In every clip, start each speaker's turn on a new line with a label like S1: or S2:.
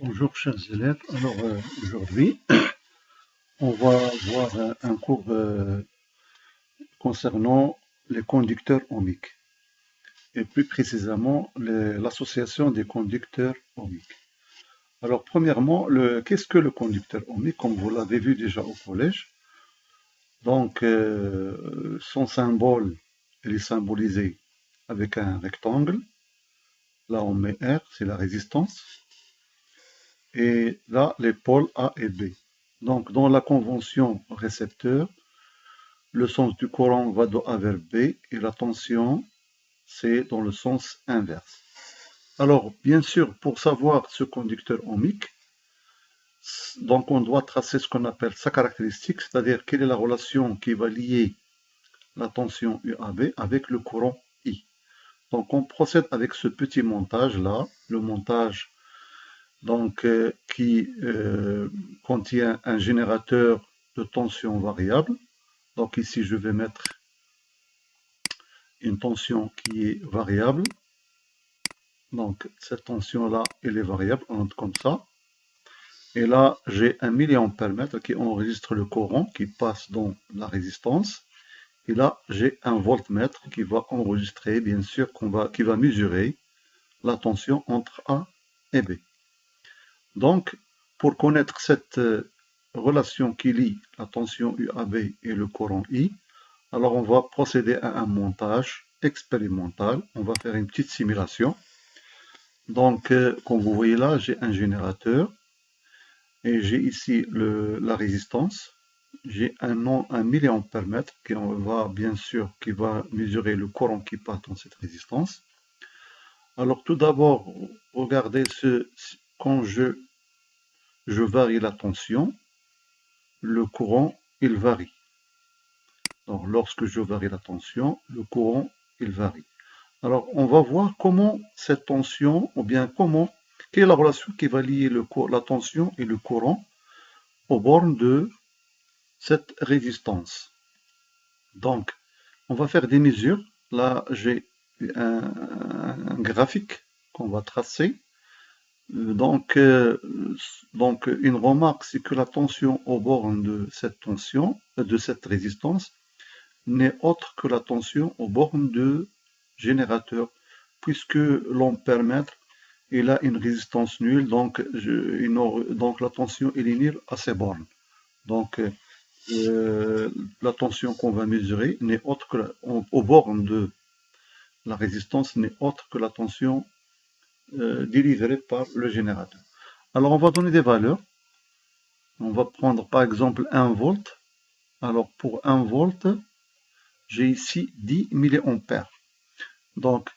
S1: Bonjour chers élèves, aujourd'hui on va voir un cours concernant les conducteurs ohmiques et plus précisément l'association des conducteurs ohmiques. Alors premièrement, qu'est-ce que le conducteur ohmique? Comme vous l'avez vu déjà au collège, donc son symbole il est symbolisé avec un rectangle. Là on met R, c'est la résistance. Et là, les pôles A et B. Donc, dans la convention récepteur, le sens du courant va de A vers B et la tension, c'est dans le sens inverse. Alors, bien sûr, pour savoir ce conducteur ohmique, donc on doit tracer ce qu'on appelle sa caractéristique, c'est-à-dire quelle est la relation qui va lier la tension UAB avec le courant I. Donc, on procède avec ce petit montage-là, le montage donc qui contient un générateur de tension variable. Donc ici, je vais mettre une tension qui est variable. Donc cette tension-là, elle est variable, on note comme ça. Et là, j'ai un milliampère-mètre qui enregistre le courant qui passe dans la résistance. Et là, j'ai un voltmètre qui va enregistrer, bien sûr, qui va mesurer la tension entre A et B. Donc, pour connaître cette relation qui lie la tension UAB et le courant I, alors on va procéder à un montage expérimental. On va faire une petite simulation. Donc, comme vous voyez là, j'ai un générateur et j'ai ici la résistance. J'ai un milliampère-mètre qui va bien sûr qui va mesurer le courant qui passe dans cette résistance. Alors tout d'abord, regardez quand je varie la tension, le courant, il varie. Donc, lorsque je varie la tension, le courant, il varie. Alors, on va voir comment cette tension, ou bien quelle est la relation qui va lier la tension et le courant aux bornes de cette résistance. Donc, on va faire des mesures. Là, j'ai un graphique qu'on va tracer. Donc, une remarque, c'est que la tension aux bornes de cette résistance, n'est autre que la tension aux bornes de générateur, puisque l'ampère-mètre il a une résistance nulle, donc la tension est nulle à ces bornes. Donc, la tension qu'on va mesurer n'est autre que aux bornes de la résistance n'est autre que la tension délivrée par le générateur. Alors, on va donner des valeurs. On va prendre par exemple 1 volt. Alors, pour 1 volt, j'ai ici 10 milliampères. Donc,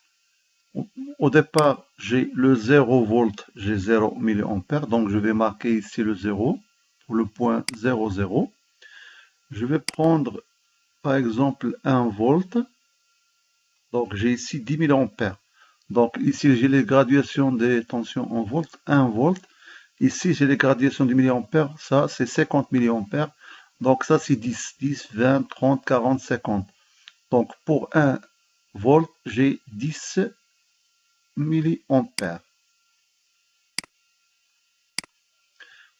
S1: au départ, j'ai le 0 volt, j'ai 0 milliampères. Donc, je vais marquer ici le 0 pour le point 0, 0. Je vais prendre, par exemple, 1 volt. Donc, j'ai ici 10 milliampères. Donc, ici, j'ai les graduations des tensions en volts, 1 volt. Ici, j'ai les graduations du milliampère. Ça, c'est 50 milliampères. Donc, ça, c'est 10, 10, 20, 30, 40, 50. Donc, pour 1 volt, j'ai 10 milliampères.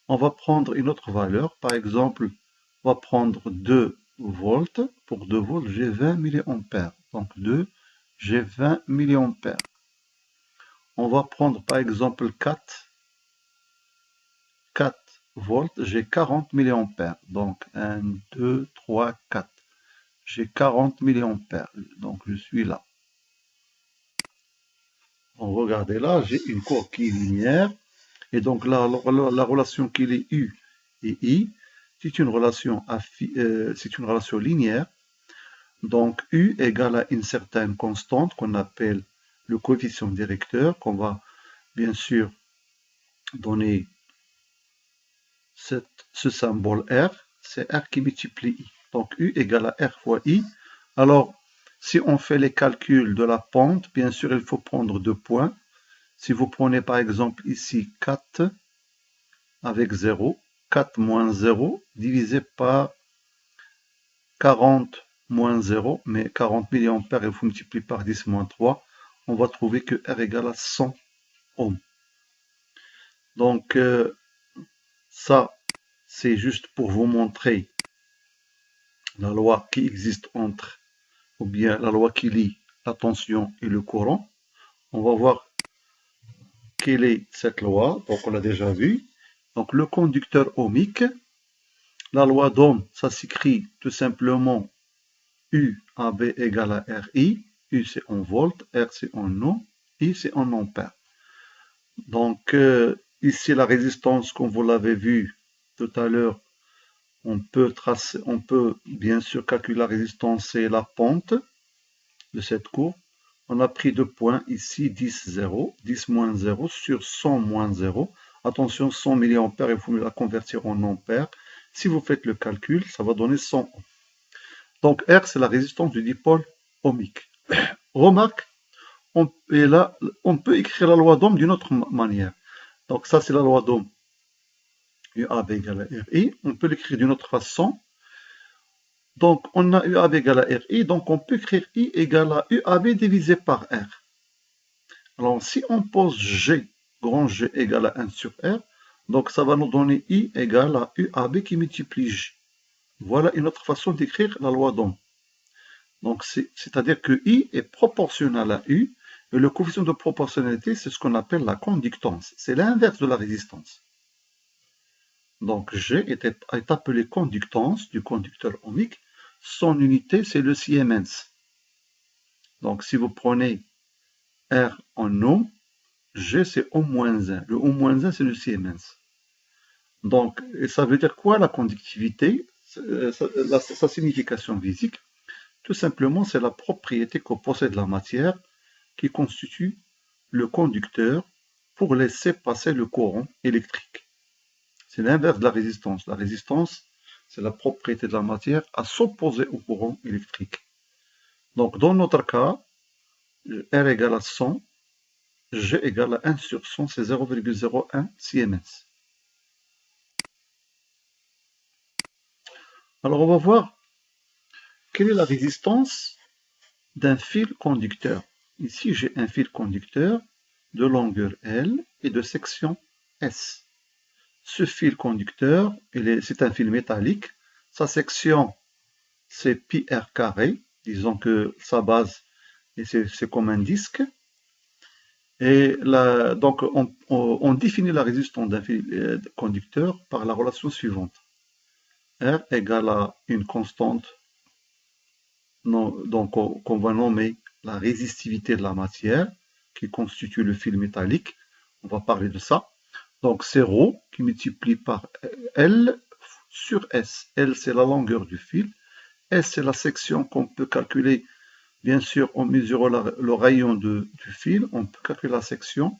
S1: On va prendre une autre valeur. Par exemple, on va prendre 2 volts. Pour 2 volts, j'ai 20 milliampères. Donc, 2, j'ai 20 milliampères. On va prendre par exemple 4 volts, j'ai 40 milliampères. Donc, 1, 2, 3, 4. J'ai 40 milliampères. Donc, je suis là. Donc, regardez là, j'ai une courbe qui est linéaire. Et donc, la relation qu'il est U et I, c'est une relation linéaire. Donc, U égale à une certaine constante qu'on appelle le coefficient directeur, qu'on va bien sûr donner ce symbole R. C'est R qui multiplie I. Donc, U égale à R fois I. Alors, si on fait les calculs de la pente, bien sûr, il faut prendre 2 points. Si vous prenez par exemple ici 4 avec 0, 4 moins 0 divisé par 40 moins 0, mais 40 milliampères, il faut multiplier par 10 moins 3, on va trouver que R égale à 100 ohms. Donc, ça, c'est juste pour vous montrer la loi qui existe entre, ou bien la loi qui lie la tension et le courant. On va voir quelle est cette loi. Donc, on l'a déjà vu. Donc, le conducteur ohmique, la loi d'Ohm, ça s'écrit tout simplement UAB égale à RI. U, c'est en volts, R, c'est en ohm, I, c'est en ampères. Donc, ici, la résistance, comme vous l'avez vu tout à l'heure, on peut bien sûr calculer la résistance et la pente de cette courbe. On a pris deux points ici, 10, 0, 10 moins 0 sur 100 moins 0. Attention, 100 mA, il faut la convertir en ampères. Si vous faites le calcul, ça va donner 100 ohms. Donc R, c'est la résistance du dipôle ohmique. Remarque, on peut écrire la loi d'Ohm d'une autre manière. Donc ça, c'est la loi d'Ohm. UAB égale à RI. On peut l'écrire d'une autre façon. Donc, on a UAB égale à RI, donc on peut écrire I égale à UAB divisé par R. Alors, si on pose G, grand G égale à 1 sur R, donc ça va nous donner I égale à UAB qui multiplie G. Voilà une autre façon d'écrire la loi d'Ohm. Donc, c'est-à-dire que I est proportionnel à U, et le coefficient de proportionnalité, c'est ce qu'on appelle la conductance. C'est l'inverse de la résistance. Donc, G est appelé conductance du conducteur ohmique. Son unité, c'est le Siemens. Donc, si vous prenez R en ohm, G, c'est O-1. Le O-1, c'est le Siemens. Donc, et ça veut dire quoi la conductivité? Sa signification physique, tout simplement, c'est la propriété que possède la matière qui constitue le conducteur pour laisser passer le courant électrique. C'est l'inverse de la résistance. La résistance, c'est la propriété de la matière à s'opposer au courant électrique. Donc, dans notre cas, R égale à 100, G égale à 1 sur 100, c'est 0,01 Siemens. Alors, on va voir quelle est la résistance d'un fil conducteur. Ici, j'ai un fil conducteur de longueur L et de section S. Ce fil conducteur, c'est un fil métallique. Sa section, c'est pi r carré. Disons que sa base, c'est comme un disque. Et donc, on définit la résistance d'un fil conducteur par la relation suivante. R égale à une constante qu'on va nommer la résistivité de la matière qui constitue le fil métallique. On va parler de ça. Donc, c'est ρ qui multiplie par L sur S. L, c'est la longueur du fil. S, c'est la section qu'on peut calculer. Bien sûr, en mesurant le rayon du fil, on peut calculer la section.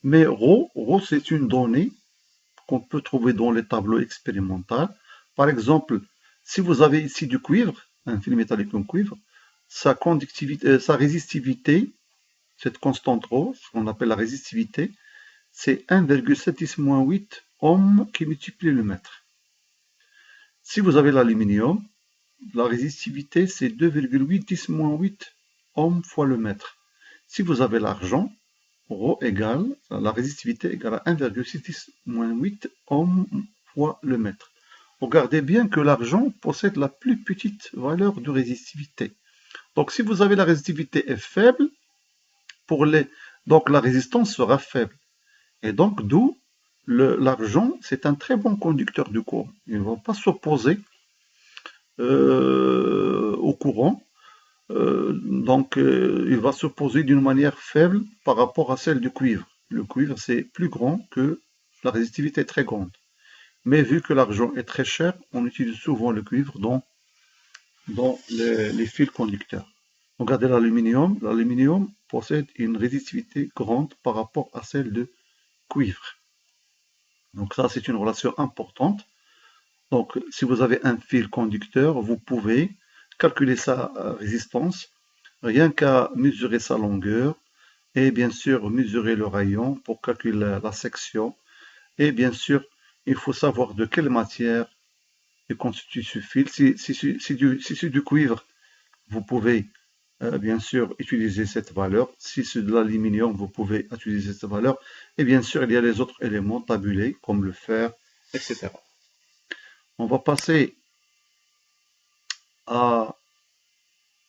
S1: Mais ρ, c'est une donnée qu'on peut trouver dans les tableaux expérimentaux. Par exemple, si vous avez ici du cuivre, un fil métallique en cuivre, sa résistivité, cette constante ρ, ce qu'on appelle la résistivité, c'est 1,7-8 ohms qui multiplie le mètre. Si vous avez l'aluminium, la résistivité, c'est 2,8-8 ohms fois le mètre. Si vous avez l'argent, ρ égale, la résistivité égale à 1,6-8 ohms fois le mètre. Regardez bien que l'argent possède la plus petite valeur de résistivité. Donc si vous avez la résistivité est faible, donc la résistance sera faible. Et donc d'où l'argent, c'est un très bon conducteur du courant. Il ne va pas s'opposer au courant. Il va s'opposer d'une manière faible par rapport à celle du cuivre. Le cuivre, c'est plus grand que la résistivité est très grande. Mais vu que l'argent est très cher, on utilise souvent le cuivre dans les fils conducteurs. Regardez l'aluminium. L'aluminium possède une résistivité grande par rapport à celle de cuivre. Donc ça, c'est une relation importante. Donc, si vous avez un fil conducteur, vous pouvez calculer sa résistance rien qu'à mesurer sa longueur et bien sûr mesurer le rayon pour calculer la section. Et bien sûr, il faut savoir de quelle matière est constitué ce fil. Si c'est du cuivre, vous pouvez bien sûr, utiliser cette valeur. Si c'est de l'aluminium, vous pouvez utiliser cette valeur. Et bien sûr, il y a les autres éléments tabulés, comme le fer, etc. On va passer à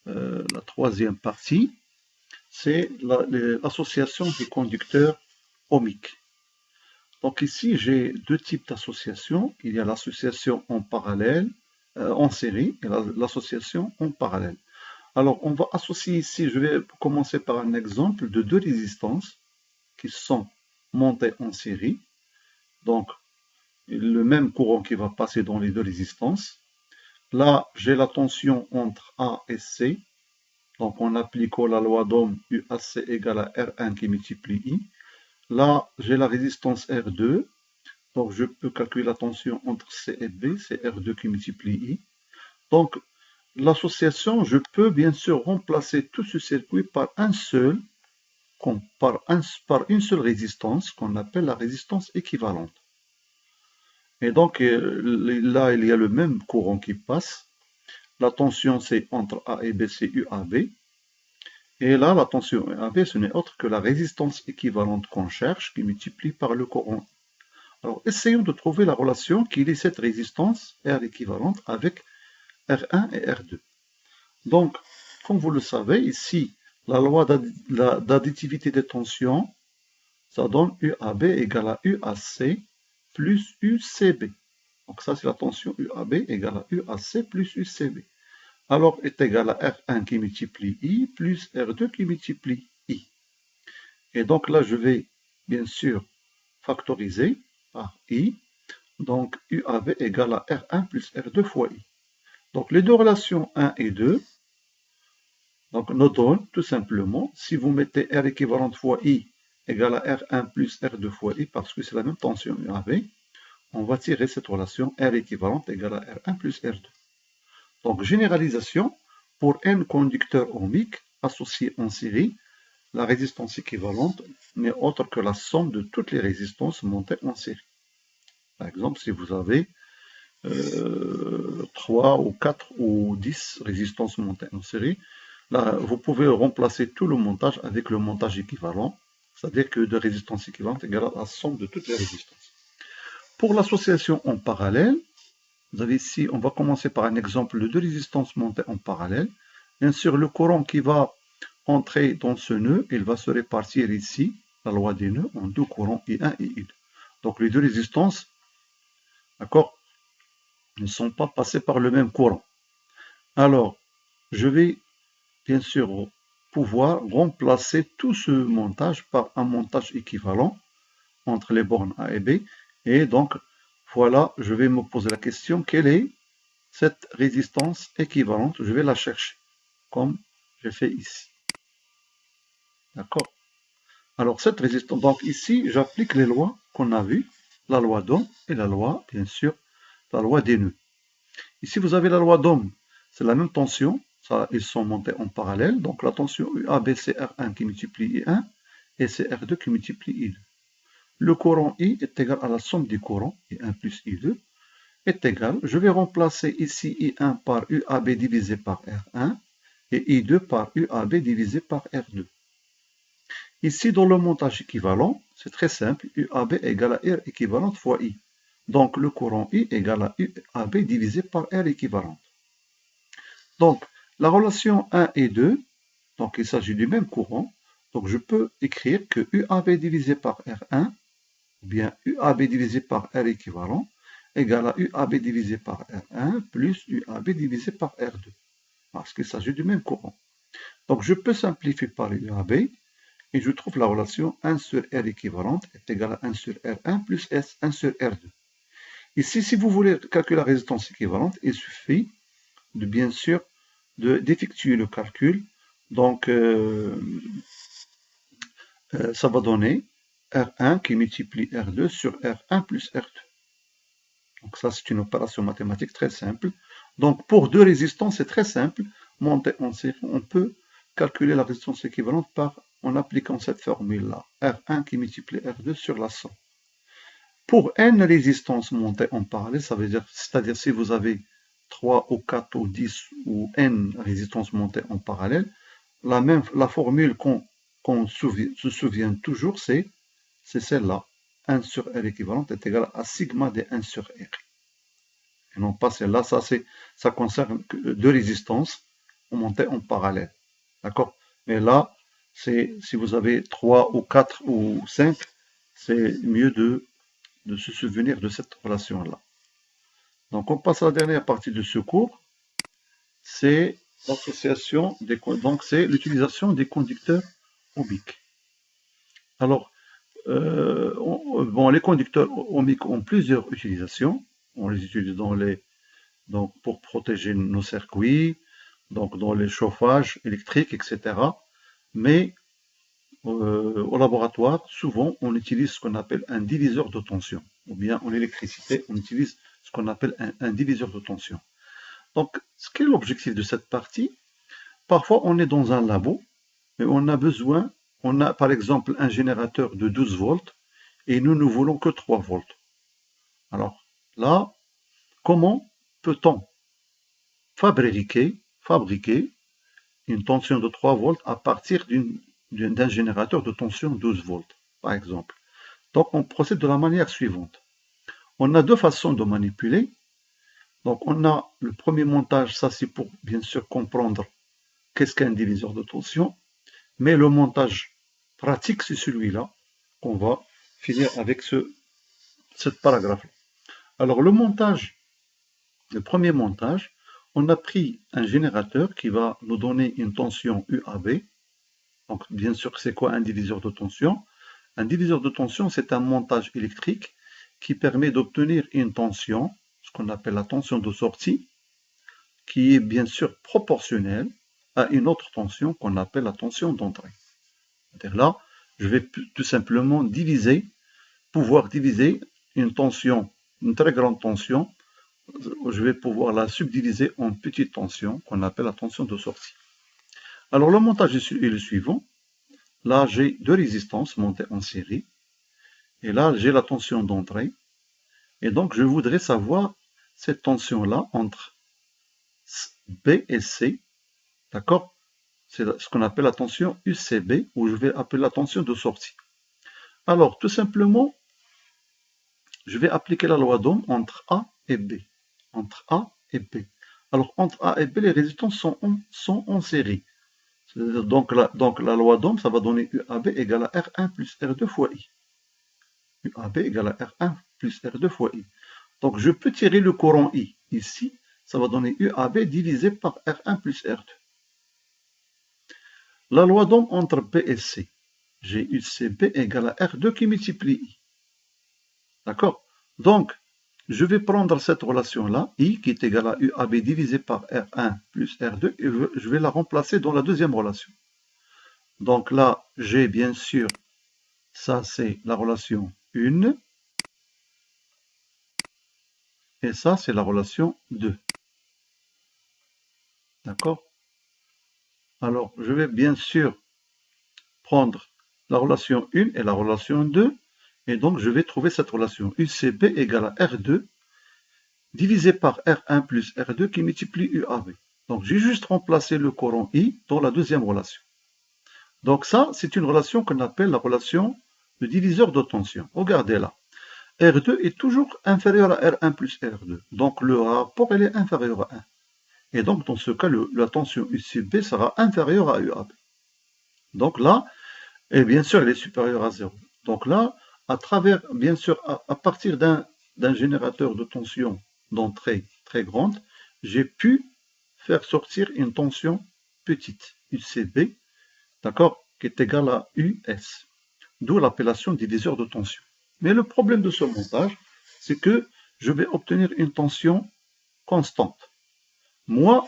S1: la troisième partie, c'est l'association des conducteurs ohmiques. Donc ici, j'ai deux types d'associations. Il y a l'association en parallèle, en série, et l'association en parallèle. Alors, on va associer ici, je vais commencer par un exemple de deux résistances qui sont montées en série. Donc, le même courant qui va passer dans les deux résistances. Là, j'ai la tension entre A et C. Donc, en appliquant la loi d'Ohm, UAC égale à R1 qui multiplie I. Là, j'ai la résistance R2. Donc, je peux calculer la tension entre C et B. C'est R2 qui multiplie I. Donc, l'association, je peux bien sûr remplacer tout ce circuit par une seule résistance qu'on appelle la résistance équivalente. Et donc, là, il y a le même courant qui passe. La tension, c'est entre A et B, c'est UAB. Et là, la tension UAB, ce n'est autre que la résistance équivalente qu'on cherche, qui multiplie par le courant. Alors, essayons de trouver la relation qui lie cette résistance R équivalente avec R1 et R2. Donc, comme vous le savez, ici, la loi d'additivité des tensions, ça donne UAB égale à UAC plus UCB. Donc ça, c'est la tension UAB égale à UAC plus UCB. Alors, est égal à R1 qui multiplie I plus R2 qui multiplie I. Et donc là, je vais bien sûr factoriser par I. Donc, UAB égale à R1 plus R2 fois I. Donc, les deux relations 1 et 2 donc, nous donnent tout simplement, si vous mettez R équivalente fois I égale à R1 plus R2 fois I, parce que c'est la même tension UAB, on va tirer cette relation R équivalente égale à R1 plus R2. Donc, généralisation, pour N conducteurs ohmiques associés en série, la résistance équivalente n'est autre que la somme de toutes les résistances montées en série. Par exemple, si vous avez 3 ou 4 ou 10 résistances montées en série, là, vous pouvez remplacer tout le montage avec le montage équivalent, c'est-à-dire que de résistance équivalente égale à la somme de toutes les résistances. Pour l'association en parallèle, vous avez ici, on va commencer par un exemple de deux résistances montées en parallèle. Bien sûr, le courant qui va entrer dans ce nœud, il va se répartir ici, la loi des nœuds, en deux courants I1 et I2. Donc les deux résistances, d'accord, ne sont pas passées par le même courant. Alors, je vais bien sûr pouvoir remplacer tout ce montage par un montage équivalent entre les bornes A et B. Et donc, voilà, je vais me poser la question, quelle est cette résistance équivalente? Je vais la chercher, comme j'ai fait ici. D'accord? Alors, cette résistance, donc ici, j'applique les lois qu'on a vues, la loi d'Ohm et la loi, bien sûr, la loi des nœuds. Ici, vous avez la loi d'Ohm, c'est la même tension, ça, ils sont montés en parallèle, donc la tension UAB, c'est R1 qui multiplie I1, et c'est R2 qui multiplie I2. Le courant I est égal à la somme des courants, I1 plus I2, est égal, je vais remplacer ici I1 par UAB divisé par R1, et I2 par UAB divisé par R2. Ici, dans le montage équivalent, c'est très simple, UAB égale à R équivalente fois I. Donc, le courant I égale à UAB divisé par R équivalente. Donc, la relation 1 et 2, donc il s'agit du même courant, donc je peux écrire que UAB divisé par R1, ou bien UAB divisé par R équivalent, égale à UAB divisé par R1 plus UAB divisé par R2, parce qu'il s'agit du même courant. Donc, je peux simplifier par UAB, et je trouve la relation 1 sur R équivalente est égale à 1 sur R1 plus S 1 sur R2. Ici, si vous voulez calculer la résistance équivalente, il suffit de bien sûr d'effectuer le calcul. Donc, ça va donner R1 qui multiplie R2 sur R1 plus R2. Donc ça, c'est une opération mathématique très simple. Donc, pour deux résistances, c'est très simple. Monter en série, on peut calculer la résistance équivalente en appliquant cette formule-là. R1 qui multiplie R2 sur la somme. Pour N résistances montées en parallèle, ça veut dire, c'est-à-dire si vous avez 3 ou 4 ou 10 ou N résistances montées en parallèle, la formule qu'on se souvient toujours, c'est celle-là. 1 sur R équivalente est égal à sigma des 1 sur R. Et non pas celle-là, ça concerne deux résistances montées en parallèle. D'accord? Mais là, si vous avez 3 ou 4 ou 5, c'est mieux de se souvenir de cette relation-là. Donc on passe à la dernière partie de ce cours, c'est l'association donc c'est l'utilisation des conducteurs ohmiques. Alors, bon, les conducteurs ohmiques ont plusieurs utilisations. On les utilise donc pour protéger nos circuits, donc dans les chauffages électriques, etc. Mais au laboratoire, souvent, on utilise ce qu'on appelle un diviseur de tension. Ou bien en électricité, on utilise ce qu'on appelle un diviseur de tension. Donc, quel est l'objectif de cette partie? Parfois, on est dans un labo, mais on a par exemple un générateur de 12 volts, et nous ne voulons que 3 volts. Alors là, comment peut-on fabriquer une tension de 3 volts à partir d'un générateur de tension 12 volts, par exemple? Donc on procède de la manière suivante. On a deux façons de manipuler. Donc on a le premier montage, ça c'est pour bien sûr comprendre qu'est-ce qu'un diviseur de tension, mais le montage pratique c'est celui-là qu'on va finir avec cette paragraphe. Alors le premier montage, on a pris un générateur qui va nous donner une tension UAB. Donc bien sûr c'est quoi un diviseur de tension? Un diviseur de tension c'est un montage électrique qui permet d'obtenir une tension, ce qu'on appelle la tension de sortie, qui est bien sûr proportionnelle à une autre tension qu'on appelle la tension d'entrée. C'est-à-dire là, je vais tout simplement pouvoir diviser une tension, une très grande tension, je vais pouvoir la subdiviser en petites tensions qu'on appelle la tension de sortie. Alors le montage est le suivant. Là, j'ai deux résistances montées en série. Et là, j'ai la tension d'entrée. Et donc, je voudrais savoir cette tension-là entre B et C. D'accord? C'est ce qu'on appelle la tension UCB, ou je vais appeler la tension de sortie. Alors, tout simplement, je vais appliquer la loi d'Ohm entre A et B. Entre A et B. Alors, entre A et B, les résistances sont en série. Donc la loi d'Ohm, ça va donner UAB égale à R1 plus R2 fois I. UAB égale à R1 plus R2 fois I. Donc je peux tirer le courant I. Ici, ça va donner UAB divisé par R1 plus R2. La loi d'Ohm entre B et C. J'ai UCB égale à R2 qui multiplie I. D'accord? Donc, je vais prendre cette relation-là, I, qui est égale à UAB divisé par R1 plus R2, et je vais la remplacer dans la deuxième relation. Donc là, j'ai bien sûr, ça c'est la relation 1, et ça c'est la relation 2. D'accord? Alors, je vais bien sûr prendre la relation 1 et la relation 2, et donc je vais trouver cette relation UCB égale à R2 divisé par R1 plus R2 qui multiplie UAB. Donc j'ai juste remplacé le courant I dans la deuxième relation. Donc ça, c'est une relation qu'on appelle la relation de diviseur de tension. Regardez là. R2 est toujours inférieur à R1 plus R2. Donc le rapport il est inférieur à 1. Et donc dans ce cas, la tension UCB sera inférieure à UAB. Donc là, et bien sûr, elle est supérieure à 0. Donc là, à travers, bien sûr, à partir d'un générateur de tension d'entrée très grande, j'ai pu faire sortir une tension petite, UCB, d'accord, qui est égale à US, d'où l'appellation diviseur de tension. Mais le problème de ce montage, c'est que je vais obtenir une tension constante. Moi,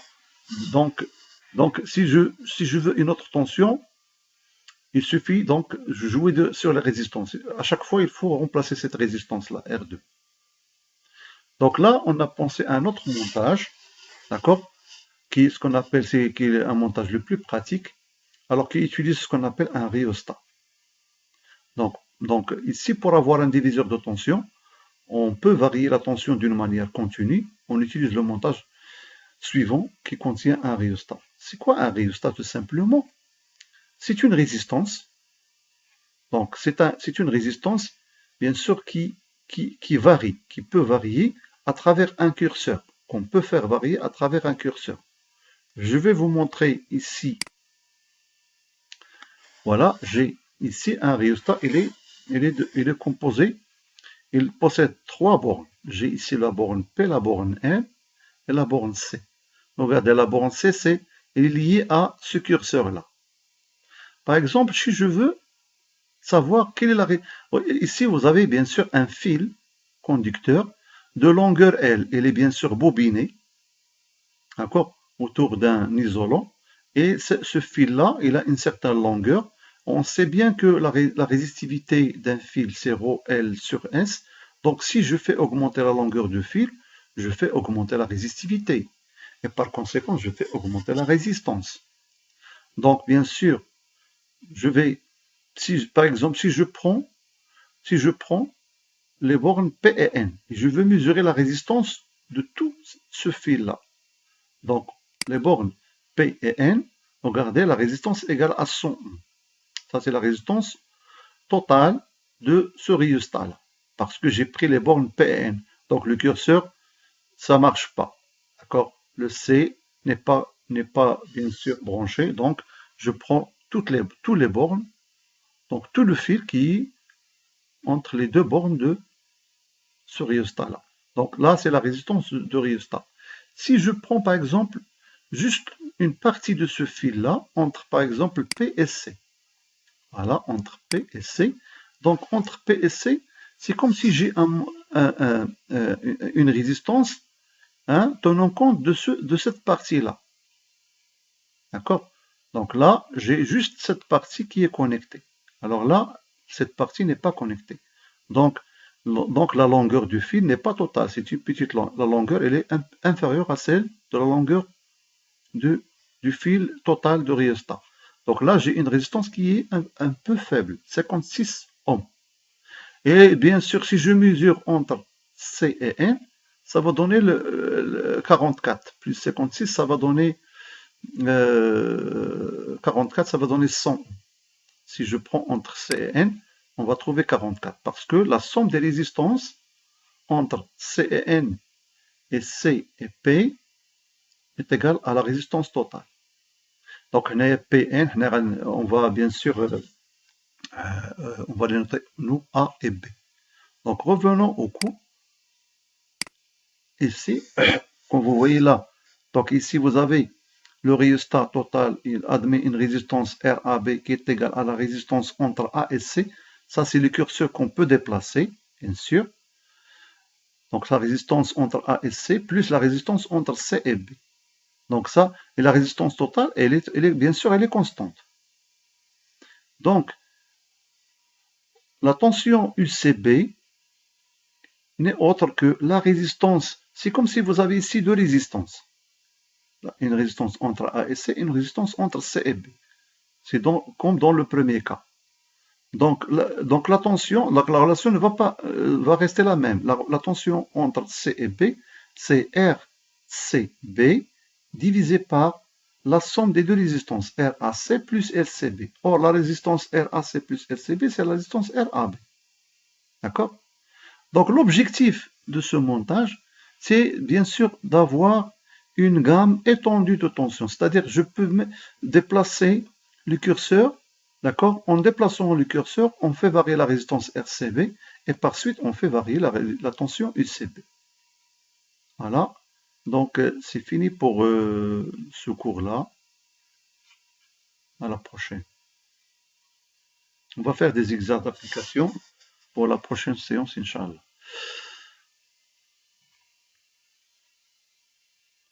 S1: donc si je veux une autre tension, il suffit donc de jouer sur la résistance. À chaque fois, il faut remplacer cette résistance-là, R2. Donc là, on a pensé à un autre montage, d'accord, qui est ce qu'on appelle, qui est un montage le plus pratique, alors qui utilise ce qu'on appelle un rhéostat. Donc ici, pour avoir un diviseur de tension, on peut varier la tension d'une manière continue. On utilise le montage suivant qui contient un rhéostat. C'est quoi un rhéostat tout simplement? c'est une résistance. Donc, c'est une résistance, bien sûr, qui varie, qui peut varier à travers un curseur, qu'on peut faire varier à travers un curseur. Je vais vous montrer ici. Voilà, j'ai ici un rhéostat, il est composé, il possède trois bornes. J'ai ici la borne P, la borne N et la borne C. Regardez, la borne C, est liée à ce curseur-là. Par exemple, si je veux savoir quelle est la... Ici, vous avez bien sûr un fil conducteur de longueur L. Il est bien sûr bobiné, d'accord, autour d'un isolant. Et ce fil-là, il a une certaine longueur. On sait bien que la résistivité d'un fil, c'est ρL sur S. Donc, si je fais augmenter la longueur du fil, je fais augmenter la résistivité. Et par conséquent, je fais augmenter la résistance. Donc, bien sûr, je vais, par exemple, si je prends les bornes P et N, et je veux mesurer la résistance de tout ce fil-là. Donc, les bornes P et N, regardez, la résistance égale à 100 ohms. Ça, c'est la résistance totale de ce rhéostat-là, parce que j'ai pris les bornes P et N. Donc, le curseur, ça ne marche pas. D'accord? Le C n'est pas bien sûr branché, donc je prends tous les bornes, donc tout le fil qui est entre les deux bornes de ce rhéostat-là. Donc là, c'est la résistance de rhéostat. Si je prends par exemple juste une partie de ce fil-là, entre par exemple P et C. Voilà, entre P et C. Donc entre P et C, c'est comme si j'ai une résistance tenant compte de cette partie-là. D'accord? Donc là, j'ai juste cette partie qui est connectée. Alors là, cette partie n'est pas connectée. Donc la longueur du fil n'est pas totale, c'est une petite longueur. La longueur, elle est inférieure à celle de la longueur du fil total de rhéostat. Donc là, j'ai une résistance qui est un peu faible, 56 ohms. Et bien sûr, si je mesure entre C et N, ça va donner le 44, plus 56, ça va donner 44, ça va donner 100. Si je prends entre C et N, on va trouver 44, parce que la somme des résistances entre C et N et C et P est égale à la résistance totale. Donc, Pn, on va bien sûr, on va les noter, nous, A et B. Donc, revenons au cours. Ici, comme vous voyez là, donc ici, vous avez le rhéostat total, il admet une résistance RAB qui est égale à la résistance entre A et C. Ça, c'est le curseur qu'on peut déplacer, bien sûr. Donc, la résistance entre A et C, plus la résistance entre C et B. Donc ça, et la résistance totale, bien sûr, elle est constante. Donc, la tension UCB n'est autre que la résistance. C'est comme si vous avez ici deux résistances. Une résistance entre A et C et une résistance entre C et B. C'est comme dans le premier cas. Donc la tension, la relation ne va pas va rester la même. La tension entre C et B, c'est RCB divisé par la somme des deux résistances, RAC plus RCB. Or, la résistance RAC plus RCB, c'est la résistance RAB. D'accord? Donc, l'objectif de ce montage, c'est bien sûr d'avoir une gamme étendue de tension. C'est-à-dire, je peux déplacer le curseur, d'accord? En déplaçant le curseur, on fait varier la résistance RCB et par suite, on fait varier la tension UCB. Voilà. Donc, c'est fini pour ce cours-là. À la prochaine. On va faire des exercices d'application pour la prochaine séance, Inch'Allah.